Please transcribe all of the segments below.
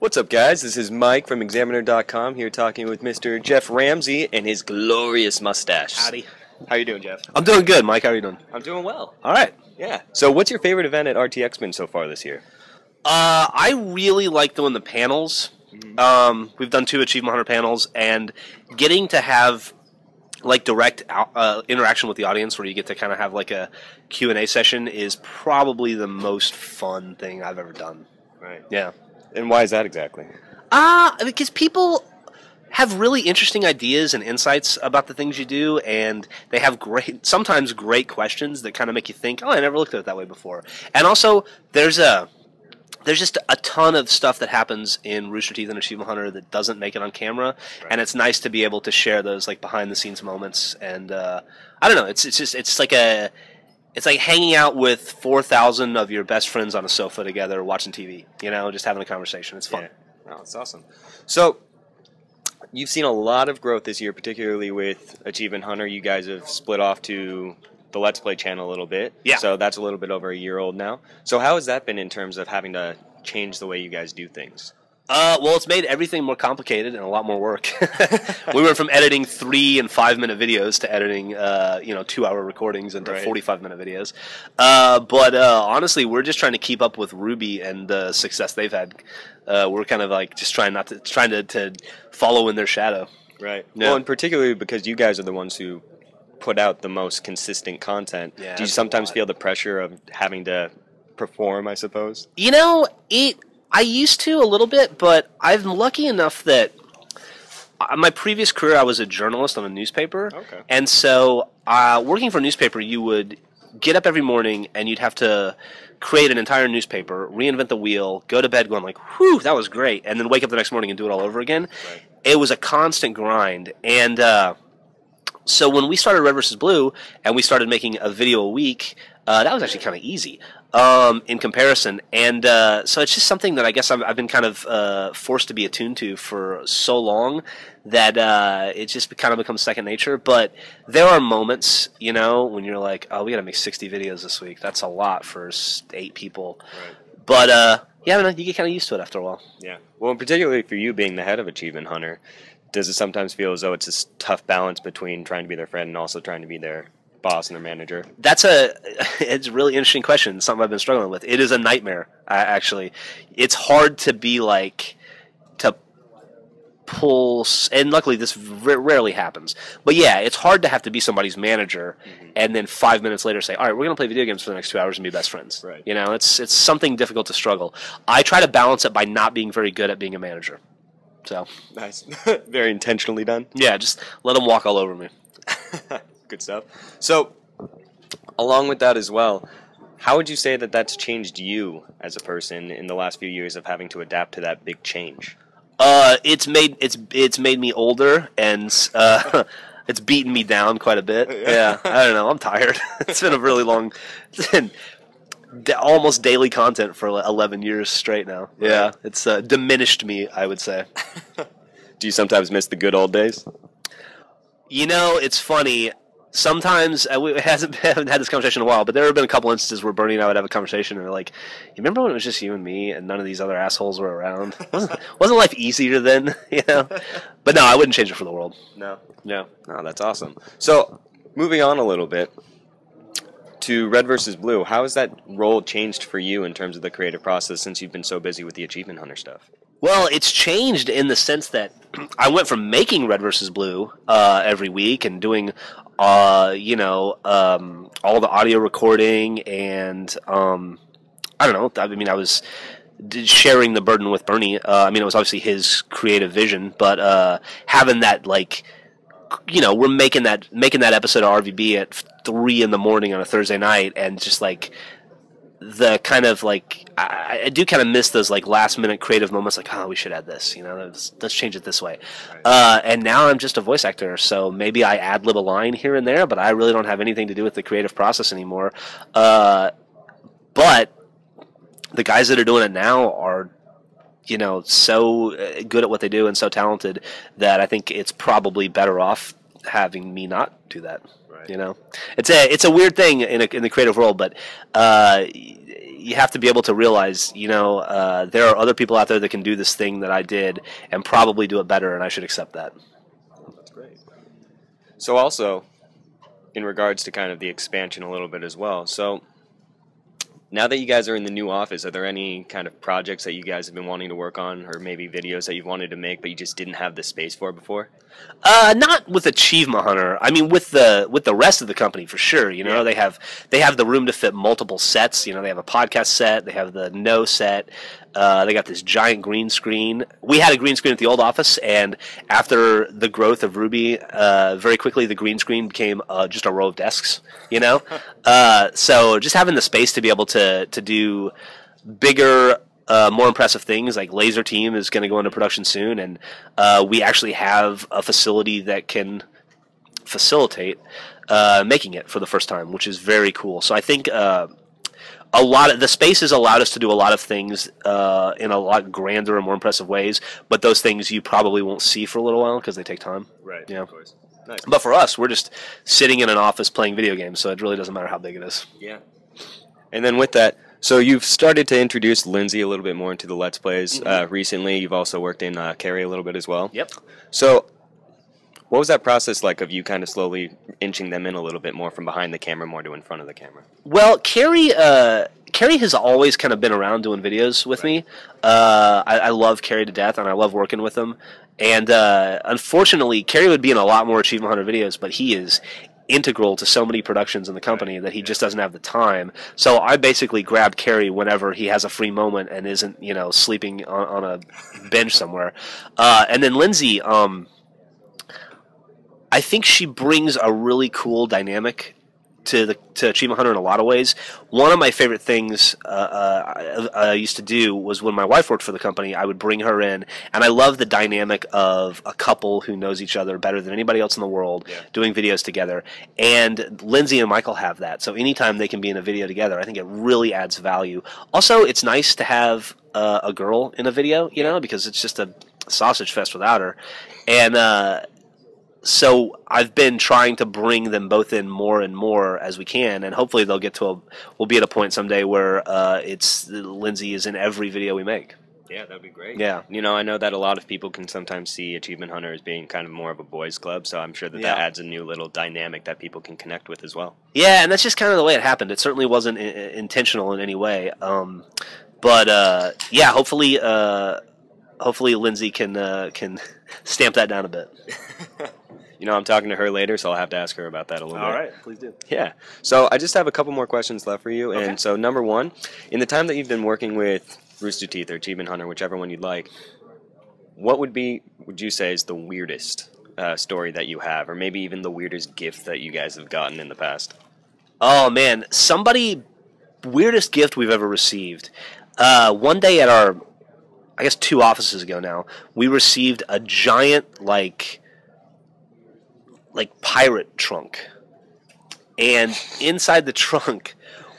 What's up, guys? This is Mike from Examiner.com here talking with Mr. Geoff Ramsey and his glorious mustache. Howdy. How you doing, Jeff? I'm doing good, Mike. How are you doing? I'm doing well. All right. Yeah. So what's your favorite event at RTX been so far this year? I really like doing the panels. We've done 2 Achievement Hunter panels, and getting to have like direct interaction with the audience where you get to kind of have like a Q&A session is probably the most fun thing I've ever done. Right. Yeah. And why is that exactly? Because people have really interesting ideas and insights about the things you do, and they have sometimes great questions that kind of make you think, oh, I never looked at it that way before. And also, there's just a ton of stuff that happens in Rooster Teeth and Achievement Hunter that doesn't make it on camera, and it's nice to be able to share those like behind the scenes moments. And I don't know, it's like hanging out with 4,000 of your best friends on a sofa together watching TV, just having a conversation. It's fun. Yeah. Oh, that's awesome. So, you've seen a lot of growth this year, particularly with Achievement Hunter. You guys have split off to the Let's Play channel a little bit. Yeah. So that's a little bit over a year old now. So how has that been in terms of having to change the way you guys do things? Well, it's made everything more complicated and a lot more work. We went from editing 3 and 5-minute videos to editing, 2-hour recordings into 45-minute videos. But honestly, we're just trying to keep up with Ruby and the success they've had. We're kind of like just trying to follow in their shadow. Right. Yeah. Well, and particularly because you guys are the ones who put out the most consistent content. Yeah, do you sometimes feel the pressure of having to perform, I suppose? I used to a little bit, but I'm lucky enough that my previous career I was a journalist on a newspaper. Okay. And so working for a newspaper, you would get up every morning and you'd have to create an entire newspaper, reinvent the wheel, go to bed going like, whew, that was great, and then wake up the next morning and do it all over again. Right. It was a constant grind. And so when we started Red vs. Blue and we started making a video a week, that was actually kind of easy in comparison. And so it's just something that I guess I've been kind of forced to be attuned to for so long that it just kind of becomes second nature. But there are moments, when you're like, oh, we got to make 60 videos this week. That's a lot for 8 people. Right. But yeah, I don't know, you get kind of used to it after a while. Yeah. Well, particularly for you being the head of Achievement Hunter, does it sometimes feel as though it's this tough balance between trying to be their friend and also trying to be their boss and their manager? It's a really interesting question. It's something I've been struggling with. It is a nightmare, actually. It's hard to be like, to pull, and luckily this rarely happens. But yeah, it's hard to have to be somebody's manager and then 5 minutes later say, all right, we're going to play video games for the next 2 hours and be best friends. Right. It's something difficult to struggle. I try to balance it by not being very good at being a manager. So Nice. Very intentionally done. yeah, just let them walk all over me. Good stuff. So, along with that as well, how would you say that that's changed you as a person in the last few years of having to adapt to that big change? It's made me older, and it's beaten me down quite a bit. Yeah, I don't know. I'm tired. It's been a really long, it's been almost daily content for 11 years straight now. Right. Yeah, it's diminished me, I would say. Do you sometimes miss the good old days? It's funny. Sometimes we haven't had this conversation in a while, but there have been a couple instances where Bernie and I would have a conversation, and we're like, "You remember when it was just you and me, and none of these other assholes were around? Wasn't life easier then?" But no, I wouldn't change it for the world. No. That's awesome. So, moving on a little bit to Red vs. Blue, how has that role changed for you in terms of the creative process since you've been so busy with the Achievement Hunter stuff? Well, it's changed in the sense that I went from making Red vs. Blue every week and doing, all the audio recording and, I don't know. I mean, I was sharing the burden with Bernie. It was obviously his creative vision, but having that, like, we're making that episode of RVB at 3 in the morning on a Thursday night, and just like the kind of like I do kind of miss those like last minute creative moments, like, oh, we should add this, let's change it this way. Right. And now I'm just a voice actor, so maybe I ad lib a line here and there, but I really don't have anything to do with the creative process anymore. But the guys that are doing it now are so good at what they do and so talented that I think it's probably better off having me not do that. Right. It's a weird thing in the creative world, but you have to be able to realize, there are other people out there that can do this thing that I did and probably do it better, and I should accept that. That's great. So also, in regards to kind of the expansion a little bit as well, so now that you guys are in the new office, are there any kind of projects that you guys have been wanting to work on, or maybe videos that you've wanted to make but you just didn't have the space for before? Not with Achievement Hunter. I mean, with the rest of the company for sure. Yeah. They have the room to fit multiple sets. They have a podcast set. They have the No set. They got this giant green screen. We had a green screen at the old office, and after the growth of Ruby, very quickly the green screen became just a row of desks. So just having the space to be able to do bigger, more impressive things, like Laser Team is going to go into production soon, and we actually have a facility that can facilitate making it for the first time, which is very cool. So I think a lot of the space has allowed us to do a lot of things in a lot grander and more impressive ways, but those things you probably won't see for a little while because they take time. Right, Yeah. of course. Nice. But for us, we're just sitting in an office playing video games, so it really doesn't matter how big it is. Yeah. And then with that, so you've started to introduce Lindsay a little bit more into the Let's Plays recently. You've also worked in Carrie a little bit as well. Yep. So what was that process like of you kind of slowly inching them in a little bit more from behind the camera more to in front of the camera? Well, Carrie has always kind of been around doing videos with me. I love Carrie to death, and I love working with him. And unfortunately, Carrie would be in a lot more Achievement Hunter videos, but he is integral to so many productions in the company that he just doesn't have the time. So I basically grab Carrie whenever he has a free moment and isn't, sleeping on a bench somewhere. And then Lindsay, I think she brings a really cool dynamic to Achievement Hunter in a lot of ways. One of my favorite things I used to do was when my wife worked for the company, I would bring her in, and I love the dynamic of a couple who knows each other better than anybody else in the world doing videos together. And Lindsay and Michael have that. So anytime they can be in a video together, I think it really adds value. Also, it's nice to have a girl in a video, because it's just a sausage fest without her. And so I've been trying to bring them both in more and more as we can, and hopefully we'll be at a point someday where Lindsay is in every video we make. Yeah, that'd be great. Yeah. I know that a lot of people can sometimes see Achievement Hunter as being kind of more of a boys' club, so I'm sure that adds a new little dynamic that people can connect with as well. Yeah, and that's just kind of the way it happened. It certainly wasn't intentional in any way. But hopefully Lindsay can stamp that down a bit. I'm talking to her later, so I'll have to ask her about that a little bit. All right, please do. Yeah. So I just have a couple more questions left for you. Okay. And so number one, in the time that you've been working with Rooster Teeth or Achievement Hunter, whichever one you'd like, what would you say is the weirdest story that you have, or maybe even the weirdest gift that you guys have gotten in the past? Oh, man. Weirdest gift we've ever received. One day at our, I guess 2 offices ago now, we received a giant, like pirate trunk, and inside the trunk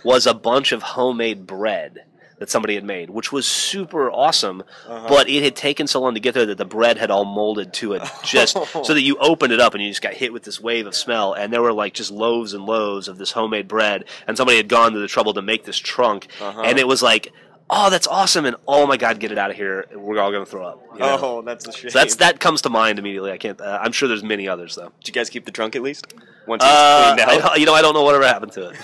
was a bunch of homemade bread that somebody had made, which was super awesome. But it had taken so long to get there that the bread had all molded to it, just so that you opened it up and you just got hit with this wave of smell, and there were just loaves and loaves of this homemade bread, and somebody had gone to the trouble to make this trunk, and it was like, oh, that's awesome, and oh my God, get it out of here. We're all going to throw up. Oh, that's a shame. So that comes to mind immediately. I can't. I'm sure there's many others, though. Did you guys keep the trunk at least? Once it's cleaned out? I don't know whatever happened to it.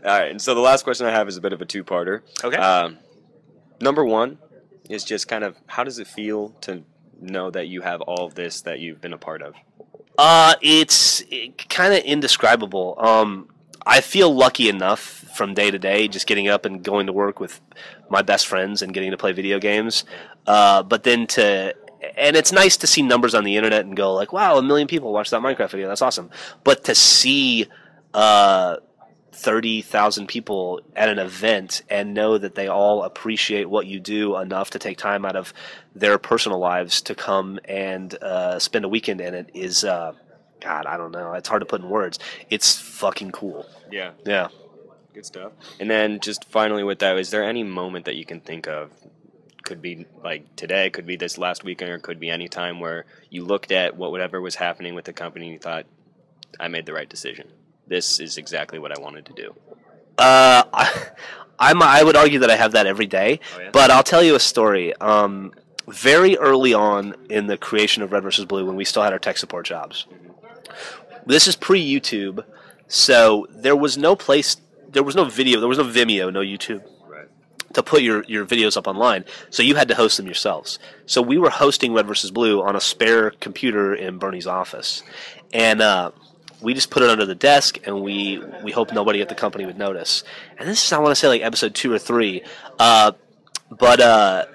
All right, and so the last question I have is a bit of a two-parter. Okay. Number one is just kind of, how does it feel to know that you have all of this that you've been a part of? It's kind of indescribable. I feel lucky enough from day to day, just getting up and going to work with my best friends and getting to play video games. But then and it's nice to see numbers on the internet and go like, wow, 1 million people watched that Minecraft video. That's awesome. But to see 30,000 people at an event and know that they all appreciate what you do enough to take time out of their personal lives to come and spend a weekend in it is, God, I don't know. It's hard to put in words. It's fucking cool. Yeah. Yeah. Good stuff. And then just finally with that, is there any moment that you can think of, could be like today, could be this last weekend, or could be any time where you looked at whatever was happening with the company and you thought, I made the right decision. This is exactly what I wanted to do. I would argue that I have that every day, Oh, yeah? but I'll tell you a story. Very early on in the creation of Red versus Blue, when we still had our tech support jobs, this is pre-YouTube, so there was no place, there was no video, there was no Vimeo, no YouTube Right. to put your videos up online, so you had to host them yourselves. So we were hosting Red versus Blue on a spare computer in Bernie's office, and we just put it under the desk, and we hoped nobody at the company would notice. And this is, I want to say, like episode 2 or 3, but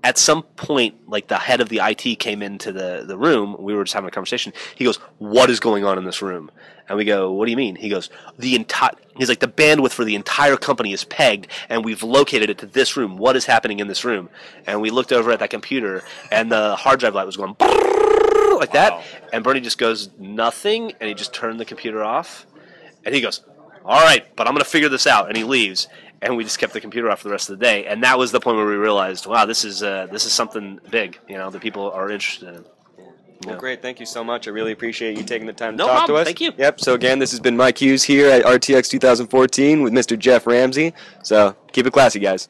at some point, like the head of the IT came into the room. We were just having a conversation. He goes, "What is going on in this room?" And we go, "What do you mean?" He goes, He's like, "The bandwidth for the entire company is pegged, and we've located it to this room. What is happening in this room?" And we looked over at that computer, and the hard drive light was going like that. And Bernie just goes, "Nothing," and he just turned the computer off. And he goes, "All right, but I'm going to figure this out." And he leaves. And we just kept the computer off for the rest of the day. And that was the point where we realized, wow, this is something big, that people are interested in. Well, great. Thank you so much. I really appreciate you taking the time to No talk problem. to us. Thank you. Yep. So, again, this has been Mike Hughes here at RTX 2014 with Mr. Geoff Ramsey. So, keep it classy, guys.